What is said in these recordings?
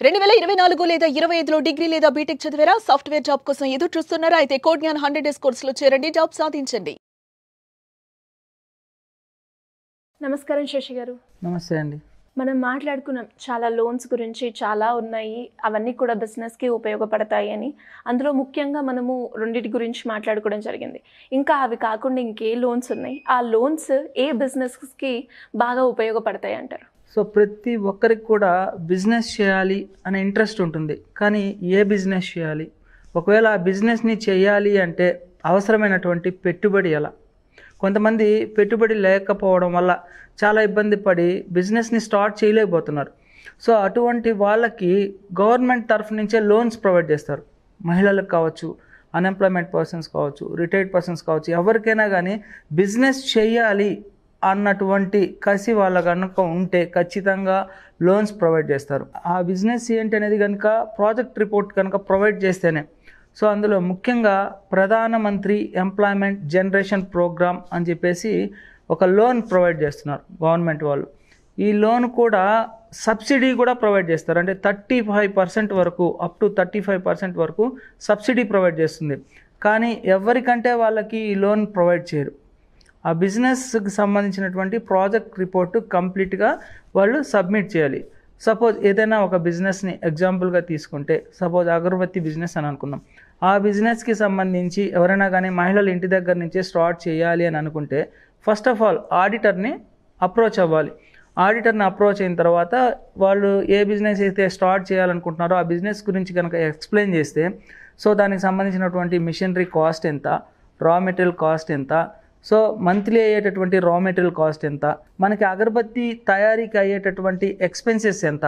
2024 లేదా 25లో డిగ్రీ లేదా బీటెక్ చదివారా? సాఫ్ట్‌వేర్ జాబ్ కోసం ఎదురు చూస్తున్నారా? అయితే కోడ్ జ్ఞాన్ 100 డేస్ కోర్సులో చేరండి, జాబ్ సాధించండి. నమస్కారం శశి గారు. నమస్తే అండి. మనం మాట్లాడుకున్నాం చాలా లోన్స్ గురించి, చాలా ఉన్నాయి, అవన్నీ కూడా బిజినెస్కి ఉపయోగపడతాయి అని. అందులో ముఖ్యంగా మనము రెండింటి గురించి మాట్లాడుకోవడం జరిగింది. ఇంకా అవి కాకుండా ఇంకే లోన్స్ ఉన్నాయి? ఆ లోన్స్ ఏ బిజినెస్కి బాగా ఉపయోగపడతాయి అంటారు? సో ప్రతి ఒక్కరికి కూడా బిజినెస్ చేయాలి అనే ఇంట్రెస్ట్ ఉంటుంది, కానీ ఏ బిజినెస్ చేయాలి, ఒకవేళ ఆ బిజినెస్ని చేయాలి అంటే అవసరమైనటువంటి పెట్టుబడి ఎలా? కొంతమంది పెట్టుబడి లేకపోవడం వల్ల చాలా ఇబ్బంది పడి బిజినెస్ని స్టార్ట్ చేయలేకపోతున్నారు. సో అటువంటి వాళ్ళకి గవర్నమెంట్ తరఫు నుంచే లోన్స్ ప్రొవైడ్ చేస్తారు. మహిళలకు కావచ్చు, అన్ఎంప్లాయ్మెంట్ పర్సన్స్ కావచ్చు, రిటైర్డ్ పర్సన్స్ కావచ్చు, ఎవరికైనా కానీ బిజినెస్ చేయాలి అన్నటువంటి కసి వాళ్ళ కనుక ఉంటే ఖచ్చితంగా లోన్స్ ప్రొవైడ్ చేస్తారు. ఆ బిజినెస్ ఏంటి అనేది కనుక ప్రాజెక్ట్ రిపోర్ట్ కనుక ప్రొవైడ్ చేస్తేనే. సో అందులో ముఖ్యంగా ప్రధానమంత్రి ఎంప్లాయ్మెంట్ జనరేషన్ ప్రోగ్రామ్ అని చెప్పేసి ఒక లోన్ ప్రొవైడ్ చేస్తున్నారు గవర్నమెంట్ వాళ్ళు. ఈ లోన్ కూడా సబ్సిడీ కూడా ప్రొవైడ్ చేస్తారు. అంటే 35% వరకు, అప్ టు 35% వరకు సబ్సిడీ ప్రొవైడ్ చేస్తుంది. కానీ ఎవరికంటే వాళ్ళకి ఈ లోన్ ప్రొవైడ్ చేయరు. ఆ బిజినెస్కి సంబంధించినటువంటి ప్రాజెక్ట్ రిపోర్టు కంప్లీట్గా వాళ్ళు సబ్మిట్ చేయాలి. సపోజ్ ఏదైనా ఒక బిజినెస్ని ఎగ్జాంపుల్గా తీసుకుంటే, సపోజ్ అగరబత్తి బిజినెస్ అని అనుకుందాం. ఆ బిజినెస్కి సంబంధించి ఎవరైనా కానీ మహిళలు ఇంటి దగ్గర నుంచే స్టార్ట్ చేయాలి అని అనుకుంటే, ఫస్ట్ ఆఫ్ ఆల్ ఆడిటర్ని అప్రోచ్ అవ్వాలి. ఆడిటర్ని అప్రోచ్ అయిన తర్వాత వాళ్ళు ఏ బిజినెస్ అయితే స్టార్ట్ చేయాలనుకుంటున్నారో ఆ బిజినెస్ గురించి కనుక ఎక్స్ప్లెయిన్ చేస్తే, సో దానికి సంబంధించినటువంటి మిషనరీ కాస్ట్ ఎంత, రా మెటీరియల్ కాస్ట్ ఎంత, సో మంత్లీ అయ్యేటటువంటి రా మెటీరియల్ కాస్ట్ ఎంత, మనకి అగరబత్తి తయారీకి అయ్యేటటువంటి ఎక్స్పెన్సెస్ ఎంత,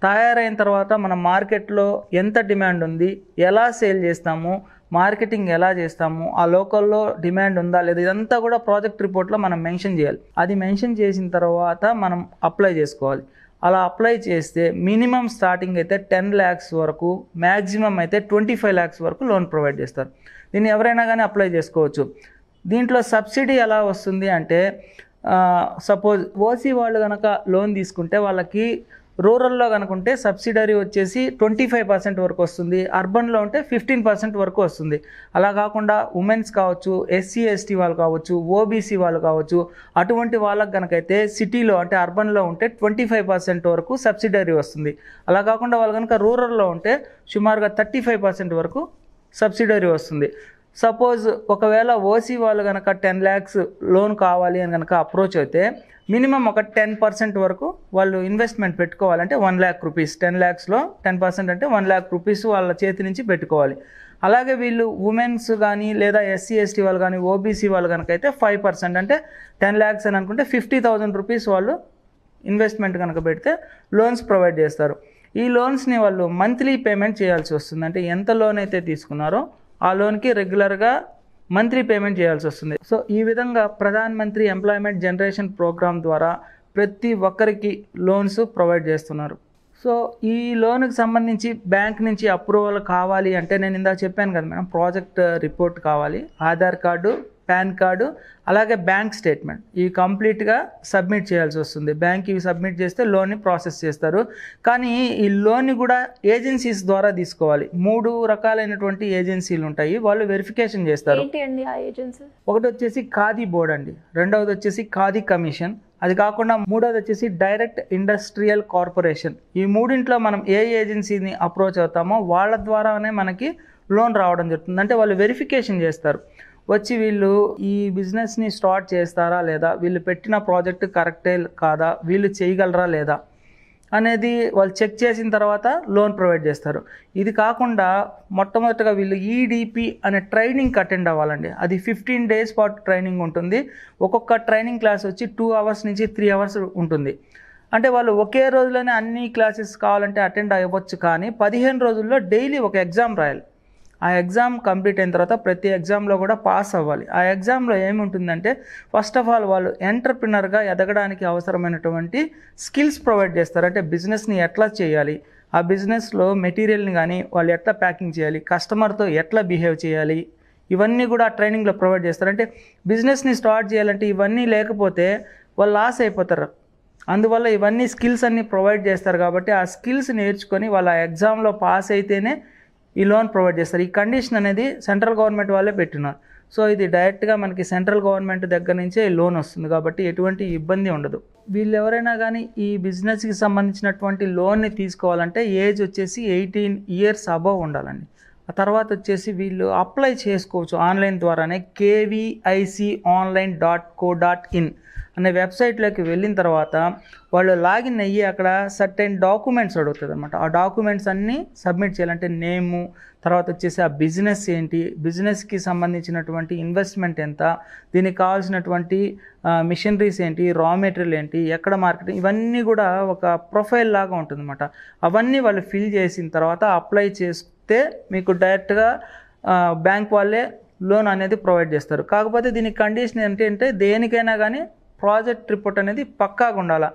తయారైన తర్వాత మన మార్కెట్లో ఎంత డిమాండ్ ఉంది, ఎలా సేల్ చేస్తాము, మార్కెటింగ్ ఎలా చేస్తాము, ఆ లోకల్లో డిమాండ్ ఉందా లేదా, ఇదంతా కూడా ప్రాజెక్ట్ రిపోర్ట్లో మనం మెన్షన్ చేయాలి. అది మెన్షన్ చేసిన తర్వాత మనం అప్లై చేసుకోవాలి. అలా అప్లై చేస్తే మినిమం స్టార్టింగ్ అయితే 10 lakhs వరకు, మ్యాక్సిమం అయితే 25 lakhs వరకు లోన్ ప్రొవైడ్ చేస్తారు. దీన్ని ఎవరైనా కానీ అప్లై చేసుకోవచ్చు. దీంట్లో సబ్సిడీ ఎలా వస్తుంది అంటే, సపోజ్ ఓసీ వాళ్ళు కనుక లోన్ తీసుకుంటే వాళ్ళకి రూరల్లో కనుకుంటే సబ్సిడరీ వచ్చేసి 25% వరకు వస్తుంది, అర్బన్లో ఉంటే 15% వరకు వస్తుంది. అలా కాకుండా ఉమెన్స్ కావచ్చు, ఎస్సీ ఎస్టీ వాళ్ళు కావచ్చు, ఓబీసీ వాళ్ళు కావచ్చు, అటువంటి వాళ్ళకి కనుకైతే సిటీలో అంటే అర్బన్లో ఉంటే 25% వరకు సబ్సిడరీ వస్తుంది. అలా కాకుండా వాళ్ళు కనుక రూరల్లో ఉంటే సుమారుగా 35% వరకు సబ్సిడరీ వస్తుంది. సపోజ్ ఒకవేళ ఓసీ వాళ్ళు కనుక 10 lakhs లోన్ కావాలి అని కనుక అప్రోచ్ అయితే మినిమం ఒక 10% వరకు వాళ్ళు ఇన్వెస్ట్మెంట్ పెట్టుకోవాలంటే 1 lakh rupees, 10 lakhsలో 10% అంటే 1 lakh rupees వాళ్ళ చేతి నుంచి పెట్టుకోవాలి. అలాగే వీళ్ళు ఉమెన్స్ కానీ లేదా ఎస్సీ ఎస్టీ వాళ్ళు కానీ ఓబీసీ వాళ్ళు కనుక అయితే 5% అంటే 10 lakhs అని అనుకుంటే 50,000 rupees వాళ్ళు ఇన్వెస్ట్మెంట్ కనుక పెడితే లోన్స్ ప్రొవైడ్ చేస్తారు. ఈ లోన్స్ని వాళ్ళు మంత్లీ పేమెంట్ చేయాల్సి వస్తుంది. అంటే ఎంత లోన్ అయితే తీసుకున్నారో ఆ లోన్కి రెగ్యులర్గా మంత్లీ పేమెంట్ చేయాల్సి వస్తుంది. సో ఈ విధంగా Pradhan Mantri employment generation programme ద్వారా ప్రతి ఒక్కరికి లోన్స్ ప్రొవైడ్ చేస్తున్నారు. సో ఈ లోన్కి సంబంధించి బ్యాంక్ నుంచి అప్రూవల్ కావాలి అంటే, నేను ఇందాక చెప్పాను కదా మేడం, ప్రాజెక్ట్ రిపోర్ట్ కావాలి, ఆధార్ కార్డు, పాన్ కార్డు, అలాగే బ్యాంక్ స్టేట్మెంట్, ఇవి కంప్లీట్గా సబ్మిట్ చేయాల్సి వస్తుంది. బ్యాంక్ ఇవి సబ్మిట్ చేస్తే లోన్ని ప్రాసెస్ చేస్తారు. కానీ ఈ లోన్ని కూడా ఏజెన్సీస్ ద్వారా తీసుకోవాలి. 3 రకాలైనటువంటి ఏజెన్సీలు ఉంటాయి, వాళ్ళు వెరిఫికేషన్ చేస్తారు. ఒకటి వచ్చేసి ఖాదీ బోర్డ్ అండి, రెండవది వచ్చేసి ఖాదీ కమిషన్, అది కాకుండా మూడోది వచ్చేసి డైరెక్ట్ ఇండస్ట్రియల్ కార్పొరేషన్. ఈ మూడింట్లో మనం ఏ ఏజెన్సీని అప్రోచ్ అవుతామో వాళ్ళ ద్వారానే మనకి లోన్ రావడం జరుగుతుంది. అంటే వాళ్ళు వెరిఫికేషన్ చేస్తారు, వచ్చి వీళ్ళు ఈ బిజినెస్ని స్టార్ట్ చేస్తారా లేదా, వీళ్ళు పెట్టిన ప్రాజెక్ట్ కరెక్టే కాదా, వీళ్ళు చేయగలరా లేదా అనేది వాళ్ళు చెక్ చేసిన తర్వాత లోన్ ప్రొవైడ్ చేస్తారు. ఇది కాకుండా మొట్టమొదటిగా వీళ్ళు ఈడిపి అనే ట్రైనింగ్కి అటెండ్ అవ్వాలండి. అది 15 days పాటు ట్రైనింగ్ ఉంటుంది. ఒక్కొక్క ట్రైనింగ్ క్లాస్ వచ్చి 2 hours నుంచి 3 hours ఉంటుంది. అంటే వాళ్ళు ఒకే రోజులోనే అన్ని క్లాసెస్ కావాలంటే అటెండ్ అవ్వచ్చు, కానీ 15 రోజుల్లో డైలీ ఒక ఎగ్జామ్ రాయాలి. ఆ ఎగ్జామ్ కంప్లీట్ అయిన తర్వాత ప్రతి ఎగ్జామ్లో కూడా పాస్ అవ్వాలి. ఆ ఎగ్జామ్లో ఏముంటుందంటే, ఫస్ట్ ఆఫ్ ఆల్ వాళ్ళు ఎంటర్ప్రినర్గా ఎదగడానికి అవసరమైనటువంటి స్కిల్స్ ప్రొవైడ్ చేస్తారు. అంటే బిజినెస్ని ఎట్లా చేయాలి, ఆ బిజినెస్లో మెటీరియల్ని కానీ వాళ్ళు ఎట్లా ప్యాకింగ్ చేయాలి, కస్టమర్తో ఎట్లా బిహేవ్ చేయాలి, ఇవన్నీ కూడా ఆ ట్రైనింగ్లో ప్రొవైడ్ చేస్తారు. అంటే బిజినెస్ని స్టార్ట్ చేయాలంటే ఇవన్నీ లేకపోతే వాళ్ళు లాస్ అయిపోతారు. అందువల్ల ఇవన్నీ స్కిల్స్ అన్నీ ప్రొవైడ్ చేస్తారు కాబట్టి ఆ స్కిల్స్ నేర్చుకొని వాళ్ళ ఎగ్జామ్లో పాస్ అయితేనే ఈ లోన్ ప్రొవైడ్ చేస్తారు. ఈ కండిషన్ అనేది సెంట్రల్ గవర్నమెంట్ వాళ్ళే పెట్టినారు. సో ఇది డైరెక్ట్గా మనకి సెంట్రల్ గవర్నమెంట్ దగ్గర నుంచే ఈ లోన్ వస్తుంది కాబట్టి ఎటువంటి ఇబ్బంది ఉండదు. వీళ్ళు ఎవరైనా కానీ ఈ బిజినెస్కి సంబంధించినటువంటి లోన్ని తీసుకోవాలంటే ఏజ్ వచ్చేసి 18 years అబవ్ ఉండాలండి. ఆ తర్వాత వచ్చేసి వీళ్ళు అప్లై చేసుకోవచ్చు ఆన్లైన్ ద్వారానే. KVIConline.co.in అనే వెబ్సైట్లోకి వెళ్ళిన తర్వాత వాళ్ళు లాగిన్ అయ్యి అక్కడ సర్టెన్ డాక్యుమెంట్స్ అడుగుతుంది అనమాట. ఆ డాక్యుమెంట్స్ అన్నీ సబ్మిట్ చేయాలంటే నేము, తర్వాత వచ్చేసి ఆ బిజినెస్ ఏంటి, బిజినెస్కి సంబంధించినటువంటి ఇన్వెస్ట్మెంట్ ఎంత, దీనికి కావాల్సినటువంటి మిషనరీస్ ఏంటి, రా మెటీరియల్ ఏంటి, ఎక్కడ మార్కెటింగ్, ఇవన్నీ కూడా ఒక ప్రొఫైల్ లాగా ఉంటుందన్నమాట. అవన్నీ వాళ్ళు ఫిల్ చేసిన తర్వాత అప్లై చేస్తే మీకు డైరెక్ట్గా బ్యాంక్ వాళ్ళే లోన్ అనేది ప్రొవైడ్ చేస్తారు. కాకపోతే దీనికి కండిషన్ ఏంటంటే దేనికైనా కానీ ప్రాజెక్ట్ రిపోర్ట్ అనేది పక్కాగా ఉండాలి.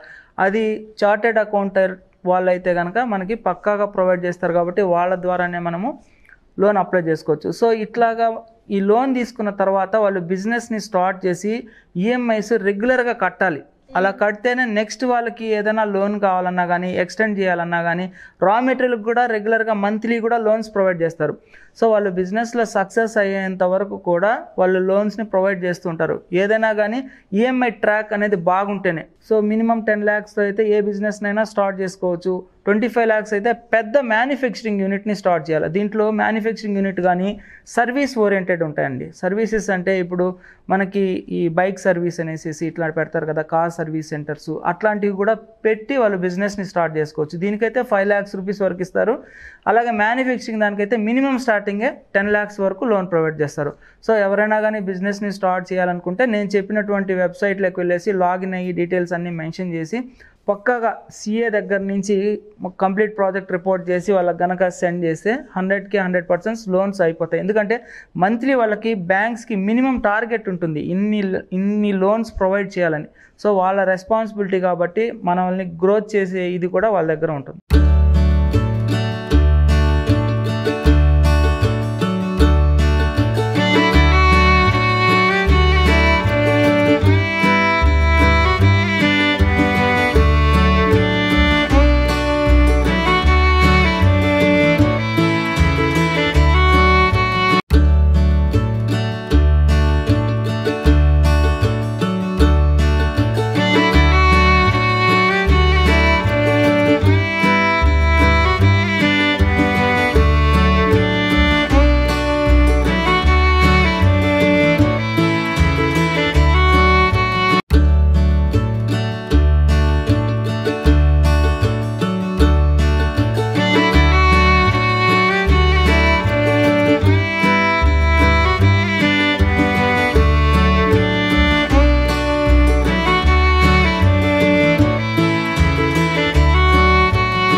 అది చార్టెడ్ అకౌంటర్ వాళ్ళైతే కనుక మనకి పక్కాగా ప్రొవైడ్ చేస్తారు కాబట్టి వాళ్ళ ద్వారానే మనము లోన్ అప్లై చేసుకోవచ్చు. సో ఇట్లాగా ఈ లోన్ తీసుకున్న తర్వాత వాళ్ళు బిజినెస్ని స్టార్ట్ చేసి ఈఎంఐస్ రెగ్యులర్గా కట్టాలి. అలా కడితేనే నెక్స్ట్ వాళ్ళకి ఏదైనా లోన్ కావాలన్నా కానీ, ఎక్స్టెండ్ చేయాలన్నా కానీ, రా మెటీరియల్కి కూడా రెగ్యులర్గా మంత్లీ కూడా లోన్స్ ప్రొవైడ్ చేస్తారు. సో వాళ్ళు బిజినెస్లో సక్సెస్ అయ్యేంత వరకు కూడా వాళ్ళు లోన్స్ని ప్రొవైడ్ చేస్తుంటారు. ఏదైనా కానీ ఈఎంఐ ట్రాక్ అనేది బాగుంటేనే. సో మినిమం 10 lakhs అయితే ఏ బిజినెస్నైనా స్టార్ట్ చేసుకోవచ్చు. 25 lakhs అయితే పెద్ద మ్యానుఫ్యాక్చరింగ్ యూనిట్ని స్టార్ట్ చేయాలి. దీంట్లో మ్యానుఫ్యాక్చరింగ్ యూనిట్ కానీ సర్వీస్ ఓరియంటెడ్ ఉంటాయండి. సర్వీసెస్ అంటే ఇప్పుడు మనకి ఈ బైక్ సర్వీస్ అనేసి ఇట్లా పెడతారు కదా, కార్ సర్వీస్ సెంటర్స్, అట్లాంటివి కూడా పెట్టి వాళ్ళు బిజినెస్ని స్టార్ట్ చేసుకోవచ్చు. దీనికైతే 5 lakhs rupees వరకు ఇస్తారు. అలాగే మ్యానుఫ్యాక్చరింగ్ దానికైతే మినిమం స్టార్టింగే 10 lakhs వరకు లోన్ ప్రొవైడ్ చేస్తారు. సో ఎవరైనా కానీ బిజినెస్ని స్టార్ట్ చేయాలనుకుంటే నేను చెప్పినటువంటి వెబ్సైట్లోకి వెళ్ళేసి లాగిన్ అయ్యి డీటెయిల్స్ అన్నీ మెన్షన్ చేసి పక్కాగా CA దగ్గర నుంచి కంప్లీట్ ప్రాజెక్ట్ రిపోర్ట్ చేసి వాళ్ళకి కనుక సెండ్ చేస్తే 100కి 100% లోన్స్ అయిపోతాయి. ఎందుకంటే మంత్లీ వాళ్ళకి బ్యాంక్స్కి మినిమం టార్గెట్ ఉంటుంది ఇన్ని లోన్స్ ప్రొవైడ్ చేయాలని. సో వాళ్ళ రెస్పాన్సిబిలిటీ కాబట్టి మనల్ని గ్రోత్ చేసే ఇది కూడా వాళ్ళ దగ్గర ఉంటుంది.